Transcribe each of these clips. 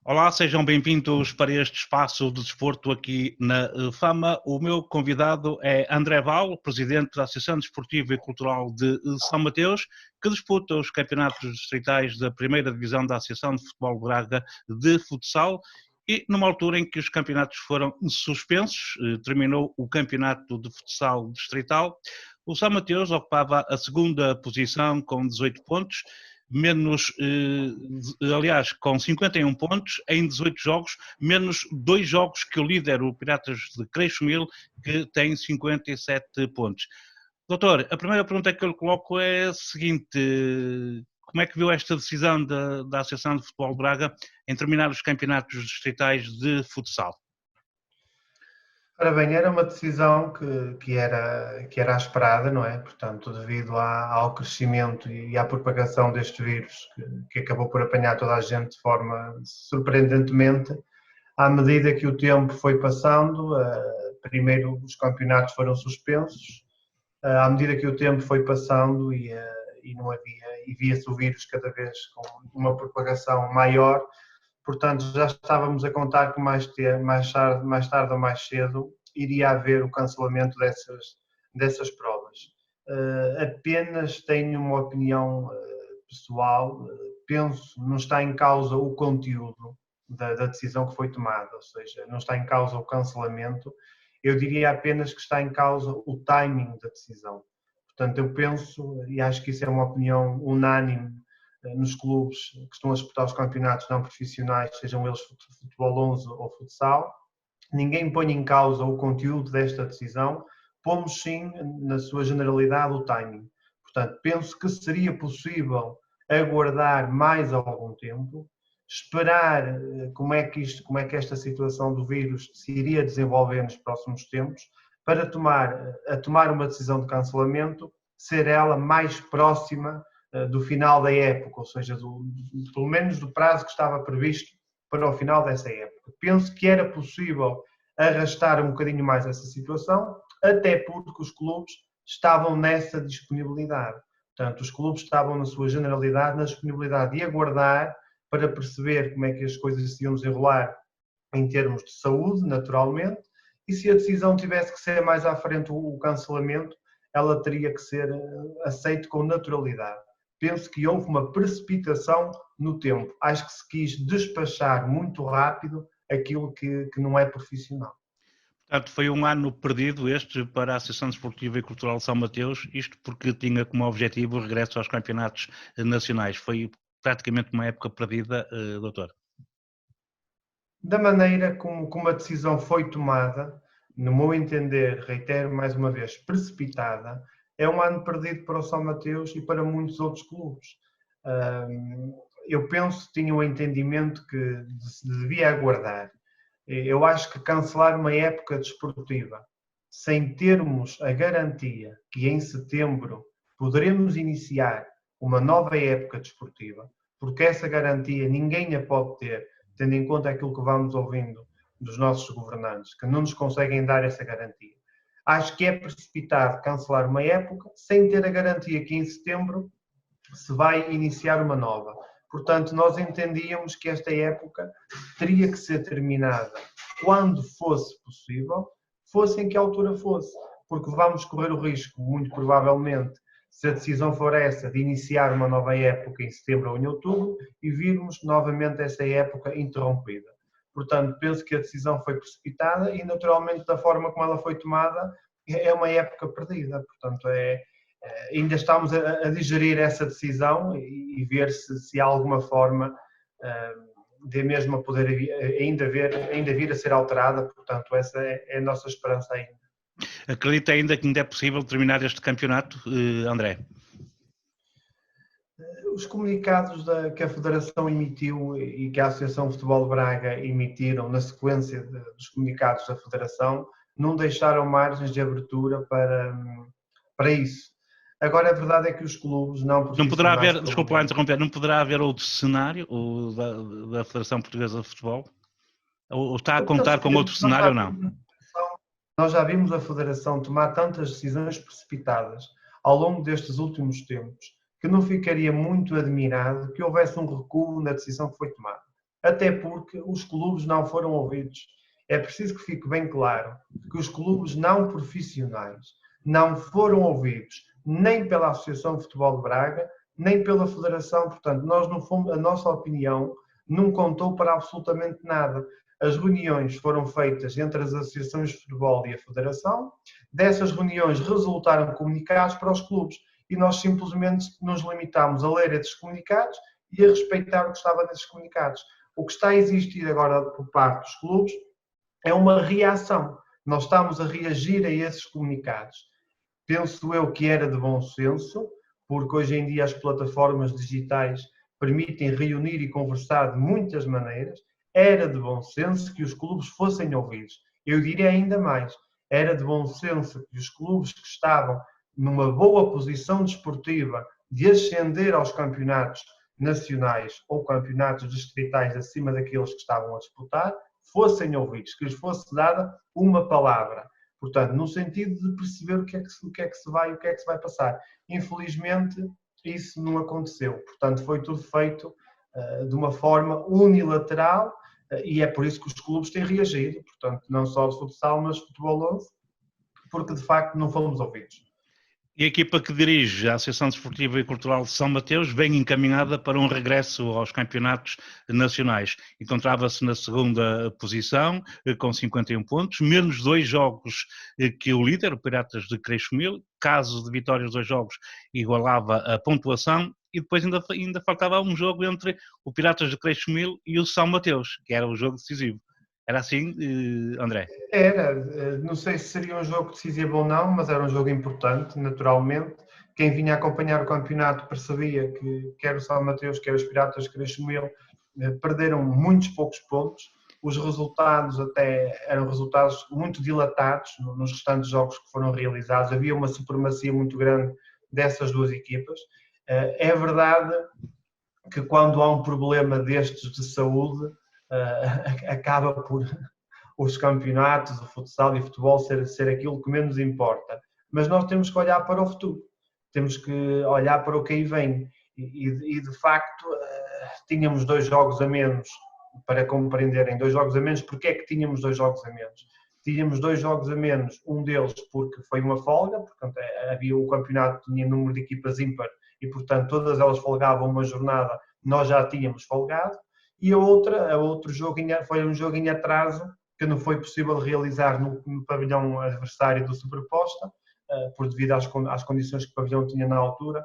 Olá, sejam bem-vindos para este espaço de desporto aqui na Fama. O meu convidado é André Val, presidente da Associação Desportiva e Cultural de São Mateus, que disputa os campeonatos distritais da primeira divisão da Associação de Futebol Braga de futsal. E numa altura em que os campeonatos foram suspensos, terminou o campeonato de futsal distrital, o São Mateus ocupava a segunda posição com 18 pontos, aliás, com 51 pontos em 18 jogos, menos 2 jogos que o líder, o Piratas de Creixumil, que tem 57 pontos. Doutor, a primeira pergunta que eu lhe coloco é a seguinte: como é que viu esta decisão da Associação de Futebol de Braga em terminar os campeonatos distritais de futsal? Ora bem, era uma decisão que era esperada, não é? Portanto, devido ao crescimento e à propagação deste vírus, que acabou por apanhar toda a gente de forma surpreendentemente, à medida que o tempo foi passando, primeiro os campeonatos foram suspensos, à medida que o tempo foi passando e não havia, e via-se o vírus cada vez com uma propagação maior. Portanto, já estávamos a contar que mais tarde ou mais cedo iria haver o cancelamento dessas provas. Apenas tenho uma opinião pessoal, penso, não está em causa o conteúdo da decisão que foi tomada, ou seja, não está em causa o cancelamento, eu diria apenas que está em causa o timing da decisão. Portanto, eu penso, e acho que isso é uma opinião unânime nos clubes que estão a disputar os campeonatos não profissionais, sejam eles futebol 11 ou futsal, ninguém põe em causa o conteúdo desta decisão, pomos sim, na sua generalidade, o timing. Portanto, penso que seria possível aguardar mais algum tempo, esperar como é que esta situação do vírus se iria desenvolver nos próximos tempos, para tomar uma decisão de cancelamento, ser ela mais próxima do final da época, ou seja, pelo menos do prazo que estava previsto para o final dessa época. Penso que era possível arrastar um bocadinho mais essa situação, até porque os clubes estavam nessa disponibilidade. Portanto, os clubes estavam, na sua generalidade, na disponibilidade de aguardar para perceber como é que as coisas se iam desenrolar em termos de saúde, naturalmente, e se a decisão tivesse que ser mais à frente o cancelamento, ela teria que ser aceita com naturalidade. Penso que houve uma precipitação no tempo. Acho que se quis despachar muito rápido aquilo que não é profissional. Portanto, foi um ano perdido este para a Associação Desportiva e Cultural de São Mateus, isto porque tinha como objetivo o regresso aos campeonatos nacionais. Foi praticamente uma época perdida, doutor? Da maneira como a decisão foi tomada, no meu entender, reitero mais uma vez, precipitada, é um ano perdido para o São Mateus e para muitos outros clubes. Eu penso que tinha o entendimento que se devia aguardar. Eu acho que cancelar uma época desportiva sem termos a garantia que em setembro poderemos iniciar uma nova época desportiva, porque essa garantia ninguém a pode ter, tendo em conta aquilo que vamos ouvindo dos nossos governantes, que não nos conseguem dar essa garantia. Acho que é precipitado cancelar uma época sem ter a garantia que em setembro se vai iniciar uma nova. Portanto, nós entendíamos que esta época teria que ser terminada quando fosse possível, fosse em que altura fosse, porque vamos correr o risco, muito provavelmente, se a decisão for essa, de iniciar uma nova época em setembro ou em outubro e virmos novamente essa época interrompida. Portanto, penso que a decisão foi precipitada e, naturalmente, da forma como ela foi tomada, é uma época perdida. Portanto, ainda estamos a digerir essa decisão e ver se há alguma forma de mesmo poder ainda vir a ser alterada. Portanto, essa é a nossa esperança ainda. Acredita ainda que ainda é possível terminar este campeonato, André? Os comunicados que a Federação emitiu e que a Associação de Futebol de Braga emitiram na sequência dos comunicados da Federação não deixaram margens de abertura para isso. Agora, a verdade é que os clubes não profissionais... Não poderá haver, desculpa lá interromper, não poderá haver outro cenário da Federação Portuguesa de Futebol? Ou está a contar com outro cenário ou não? Nós já vimos a Federação tomar tantas decisões precipitadas ao longo destes últimos tempos que não ficaria muito admirado que houvesse um recuo na decisão que foi tomada. até porque os clubes não foram ouvidos. É preciso que fique bem claro que os clubes não profissionais não foram ouvidos nem pela Associação de Futebol de Braga, nem pela Federação. Portanto, nós não fomos, a nossa opinião não contou para absolutamente nada. As reuniões foram feitas entre as associações de futebol e a Federação. Dessas reuniões resultaram comunicados para os clubes e nós simplesmente nos limitámos a ler esses comunicados e a respeitar o que estava nesses comunicados. O que está a existir agora por parte dos clubes é uma reação. Nós estamos a reagir a esses comunicados. Penso eu que era de bom senso, porque hoje em dia as plataformas digitais permitem reunir e conversar de muitas maneiras. Era de bom senso que os clubes fossem ouvidos. Eu diria ainda mais, era de bom senso que os clubes que estavam numa boa posição desportiva de ascender aos campeonatos nacionais ou campeonatos distritais acima daqueles que estavam a disputar, fossem ouvidos, que lhes fosse dada uma palavra. Portanto, no sentido de perceber o que é que se vai passar. Infelizmente, isso não aconteceu. Portanto, foi tudo feito de uma forma unilateral e é por isso que os clubes têm reagido. Portanto, não só de futsal, mas de futebol 11, porque de facto não fomos ouvidos. E a equipa que dirige a Associação Desportiva e Cultural de São Mateus vem encaminhada para um regresso aos campeonatos nacionais. Encontrava-se na segunda posição, com 51 pontos, menos 2 jogos que o líder, o Piratas de Creixomil. Caso de vitória os 2 jogos, igualava a pontuação. E depois ainda faltava um jogo entre o Piratas de Creixomil e o São Mateus, que era o jogo decisivo. Era assim, André? Era, não sei se seria um jogo decisivo ou não, mas era um jogo importante, naturalmente. Quem vinha acompanhar o campeonato percebia que quer o São Mateus, quer os Piratas de Creixomil, perderam muitos poucos pontos. Os resultados até eram resultados muito dilatados nos restantes jogos que foram realizados. Havia uma supremacia muito grande dessas duas equipas. É verdade que quando há um problema destes de saúde, acaba por os campeonatos, o futsal e o futebol ser aquilo que menos importa. Mas nós temos que olhar para o futuro, temos que olhar para o que aí vem. E de facto, tínhamos 2 jogos a menos, para compreenderem, 2 jogos a menos. Porquê é que tínhamos 2 jogos a menos? Tínhamos 2 jogos a menos, um deles porque foi uma folga, portanto havia o campeonato, tinha número de equipas ímpar e portanto todas elas folgavam uma jornada, nós já tínhamos folgado. E a outro jogo foi um jogo em atraso que não foi possível realizar no pavilhão adversário do Superposta, devido às condições que o pavilhão tinha na altura,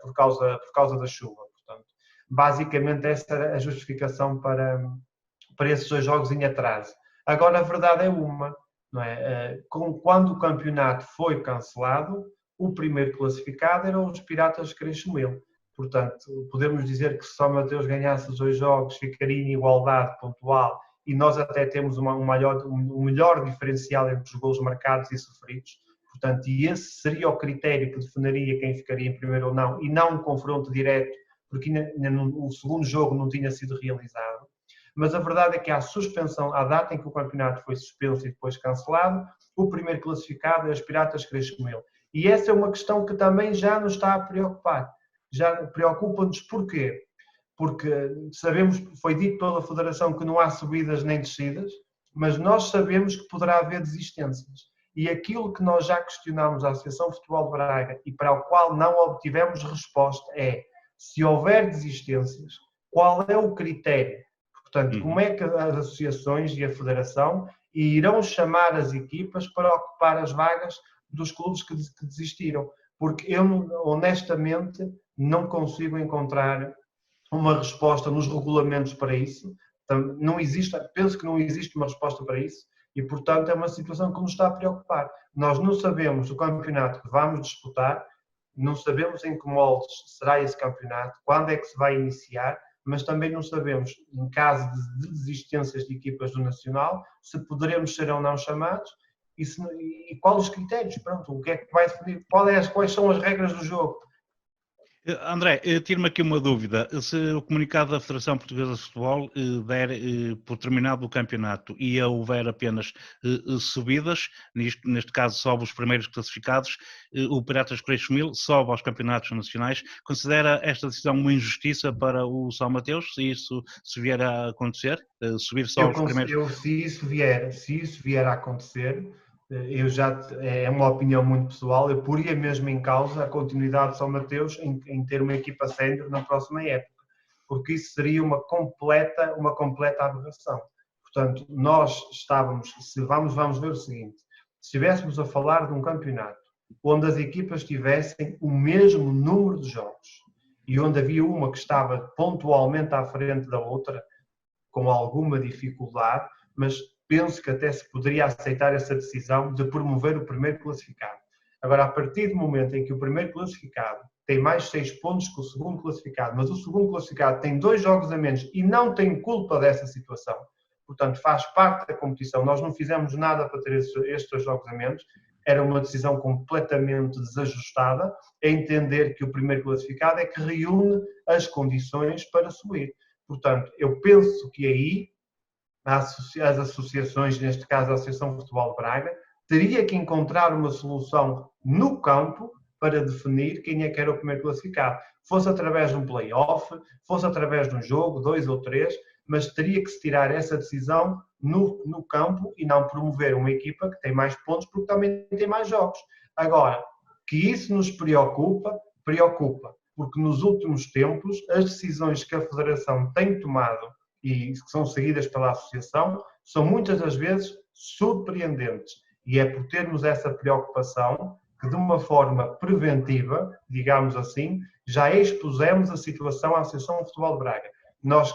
por causa da chuva. Portanto, basicamente essa era a justificação para esses 2 jogos em atraso. Agora a verdade é uma, não é? Quando o campeonato foi cancelado, o primeiro classificado eram os Piratas de Creixomil. Portanto, podemos dizer que se São Mateus ganhasse os 2 jogos, ficaria em igualdade pontual e nós até temos um melhor diferencial entre os golos marcados e sofridos. Portanto, e esse seria o critério que definiria quem ficaria em primeiro ou não, e não um confronto direto, porque o segundo jogo não tinha sido realizado. Mas a verdade é que há suspensão, à data em que o campeonato foi suspenso e depois cancelado, o primeiro classificado é os Piratas de Creixomil. E essa é uma questão que também já nos está a preocupar. Já preocupa-nos porquê? Porque sabemos, foi dito pela Federação que não há subidas nem descidas, mas nós sabemos que poderá haver desistências. E aquilo que nós já questionámos à Associação de Futebol de Braga e para o qual não obtivemos resposta é, se houver desistências, qual é o critério? Portanto, como é que as associações e a Federação irão chamar as equipas para ocupar as vagas dos clubes que desistiram? Porque eu, honestamente, não consigo encontrar uma resposta nos regulamentos para isso. Não existe, penso que não existe uma resposta para isso e, portanto, é uma situação que nos está a preocupar. Nós não sabemos o campeonato que vamos disputar, não sabemos em que moldes será esse campeonato, quando é que se vai iniciar, mas também não sabemos, em caso de desistências de equipas do Nacional, se poderemos ser ou não chamados e quais os critérios, pronto, o que é que vai definir, quais são as regras do jogo. André, tiro-me aqui uma dúvida. Se o comunicado da Federação Portuguesa de Futebol der por terminado o campeonato e houver apenas subidas, neste caso sobe os primeiros classificados, o Piratas Creixo Mil sobe aos campeonatos nacionais, considera esta decisão uma injustiça para o São Mateus, se isso se vier a acontecer, subir só os primeiros? Se isso vier a acontecer, é uma opinião muito pessoal, eu poria mesmo em causa a continuidade de São Mateus em ter uma equipa sénior na próxima época, porque isso seria uma completa aberração. Portanto, nós estávamos, vamos ver o seguinte, se estivéssemos a falar de um campeonato onde as equipas tivessem o mesmo número de jogos e onde havia uma que estava pontualmente à frente da outra, com alguma dificuldade, mas penso que até se poderia aceitar essa decisão de promover o primeiro classificado. Agora, a partir do momento em que o primeiro classificado tem mais 6 pontos que o segundo classificado, mas o segundo classificado tem 2 jogos a menos e não tem culpa dessa situação, portanto faz parte da competição, nós não fizemos nada para ter estes 2 jogos a menos, era uma decisão completamente desajustada, a entender que o primeiro classificado é que reúne as condições para subir. Portanto, eu penso que aí as associações, neste caso a Associação de Futebol de Braga, teria que encontrar uma solução no campo para definir quem é que era o primeiro classificado. Fosse através de um play-off, fosse através de um jogo, 2 ou 3, mas teria que se tirar essa decisão no campo e não promover uma equipa que tem mais pontos porque também tem mais jogos. Agora, que isso nos preocupa, porque nos últimos tempos as decisões que a Federação tem tomado e que são seguidas pela Associação são muitas das vezes surpreendentes. E é por termos essa preocupação que de uma forma preventiva, digamos assim, já expusemos a situação à Associação de Futebol de Braga. Nós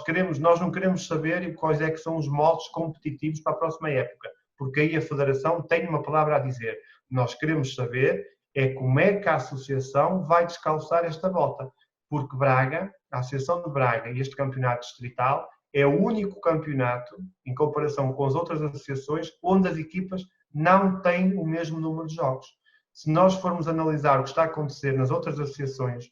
não queremos saber quais é que são os moldes competitivos para a próxima época, porque aí a Federação tem uma palavra a dizer. Nós queremos saber como é que a Associação vai descalçar esta bota, porque Braga, a Associação de Braga e este campeonato distrital é o único campeonato, em comparação com as outras associações, onde as equipas não têm o mesmo número de jogos. Se nós formos analisar o que está a acontecer nas outras associações,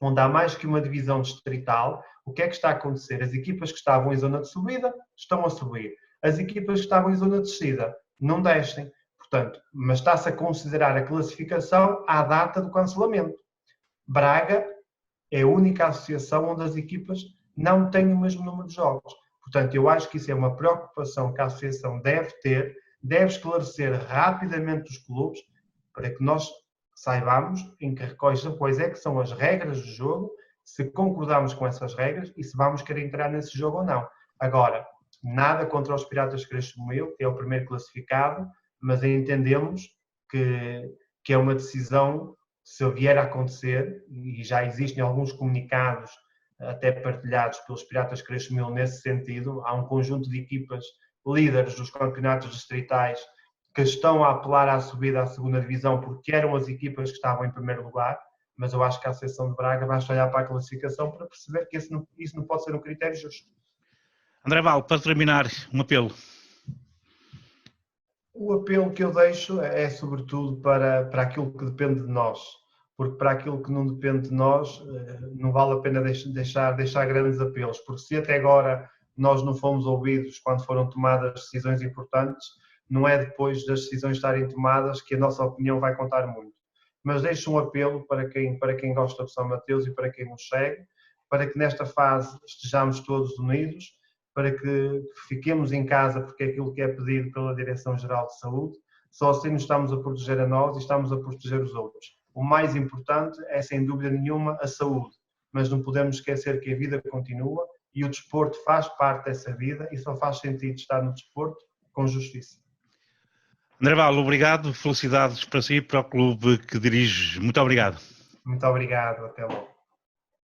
onde há mais que uma divisão distrital, o que é que está a acontecer? As equipas que estavam em zona de subida estão a subir. As equipas que estavam em zona de descida não descem. Portanto, mas está-se a considerar a classificação à data do cancelamento. Braga é a única associação onde as equipas não têm o mesmo número de jogos. Portanto, eu acho que isso é uma preocupação que a associação deve ter, deve esclarecer rapidamente os clubes para que nós saibamos quais é que são as regras do jogo, se concordamos com essas regras e se vamos querer entrar nesse jogo ou não. Agora, nada contra os Piratas Creixo Mil, que é o primeiro classificado, mas entendemos que é uma decisão, se vier a acontecer, e já existem alguns comunicados até partilhados pelos Piratas Creixo Mil nesse sentido, há um conjunto de equipas líderes dos campeonatos distritais que estão a apelar à subida à segunda divisão porque eram as equipas que estavam em primeiro lugar, mas eu acho que a Associação de Braga vai olhar para a classificação para perceber que isso não pode ser um critério justo. André Val, para terminar, um apelo. O apelo que eu deixo é sobretudo para aquilo que depende de nós, porque para aquilo que não depende de nós não vale a pena deixar grandes apelos, porque se até agora nós não fomos ouvidos quando foram tomadas decisões importantes, não é depois das decisões estarem tomadas que a nossa opinião vai contar muito. Mas deixo um apelo para quem gosta de São Mateus e para quem nos segue, para que nesta fase estejamos todos unidos, para que fiquemos em casa, porque é aquilo que é pedido pela Direção-Geral de Saúde, só assim nos estamos a proteger a nós e estamos a proteger os outros. O mais importante é, sem dúvida nenhuma, a saúde, mas não podemos esquecer que a vida continua e o desporto faz parte dessa vida e só faz sentido estar no desporto com justiça. André Val, obrigado, felicidades para si e para o clube que dirige. Muito obrigado. Muito obrigado, até logo.